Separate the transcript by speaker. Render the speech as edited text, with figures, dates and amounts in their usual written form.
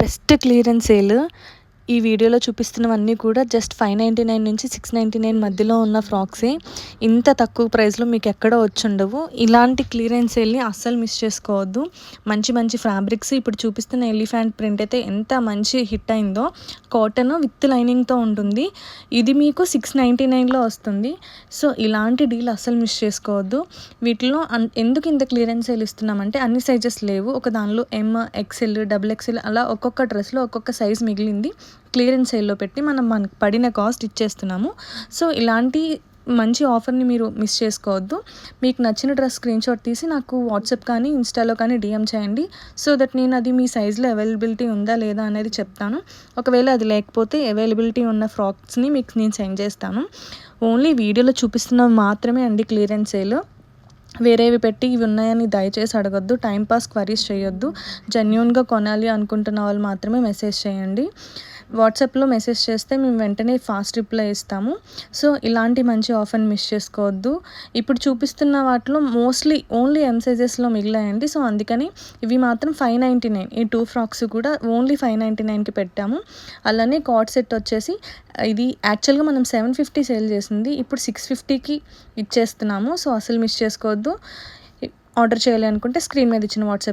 Speaker 1: Best clearance sale. ఈ వీడియోలో చూపిస్తున్నవన్నీ కూడా జస్ట్ 599 నుంచి 699 మధ్యలో ఉన్న ఫ్రాక్సే. ఇంత తక్కువ ప్రైస్లో మీకు ఎక్కడ వచ్చుండవు. ఇలాంటి క్లియరెన్స్ సేల్ని అస్సలు మిస్ చేసుకోవద్దు. మంచి మంచి ఫ్యాబ్రిక్స్ ఇప్పుడు చూపిస్తున్న ఎలిఫెంట్ ప్రింట్ అయితే ఎంత మంచి హిట్ అయిందో. కాటన్ విత్ లైనింగ్తో ఉంటుంది. ఇది మీకు 699లో వస్తుంది. సో ఇలాంటి డీల్ అస్సలు మిస్ చేసుకోవద్దు. వీటిలో ఎందుకు ఇంత క్లియరెన్స్ సేల్ ఇస్తున్నామంటే అన్ని సైజెస్ లేవు. ఒక దానిలో ఎక్స్ఎల్, XXL అలా ఒక్కొక్క డ్రెస్లో ఒక్కొక్క సైజ్ మిగిలింది. క్లియరెన్స్ సేల్లో పెట్టి మనకు పడిన కాస్ట్ ఇచ్చేస్తున్నాము. సో ఇలాంటి మంచి ఆఫర్ని మీరు మిస్ చేసుకోవద్దు. మీకు నచ్చిన డ్రెస్ స్క్రీన్షాట్ తీసి నాకు వాట్సాప్ కానీ ఇన్స్టాలో కానీ డిఎం చేయండి. సో దట్ నేను అది మీ సైజులో అవైలబిలిటీ ఉందా లేదా అనేది చెప్తాను. ఒకవేళ అది లేకపోతే అవైలబిలిటీ ఉన్న ఫ్రాక్స్ని మీకు నేను సెండ్ చేస్తాను. ఓన్లీ వీడియోలో చూపిస్తున్నవి మాత్రమే అండి క్లియరెన్స్ సేల్. వేరేవి పెట్టి ఇవి ఉన్నాయని దయచేసి అడగొద్దు. టైంపాస్ క్వరీస్ చేయొద్దు. జెన్యూన్గా కొనాలి అనుకుంటున్న వాళ్ళు మాత్రమే మెసేజ్ చేయండి. వాట్సాప్లో మెసేజ్ చేస్తే మేము వెంటనే ఫాస్ట్ రిప్లై ఇస్తాము. సో ఇలాంటి మంచి ఆఫర్ని మిస్ చేసుకోవద్దు. ఇప్పుడు చూపిస్తున్న వాటిలో మోస్ట్లీ ఓన్లీ సైజెస్లో మిగిలాయండి. సో అందుకని ఇవి మాత్రం 599. ఈ 2 ఫ్రాక్స్ కూడా ఓన్లీ 599కి పెట్టాము. అలానే కార్డ్ సెట్ వచ్చేసి ఇది యాక్చువల్గా మనం 750 సేల్ చేసింది. ఇప్పుడు 650కి ఇచ్చేస్తున్నాము. సో అసలు మిస్ చేసుకోవద్దు. ఆర్డర్ చేయాలి అనుకుంటే స్క్రీన్ మీద ఇచ్చిన వాట్సాప్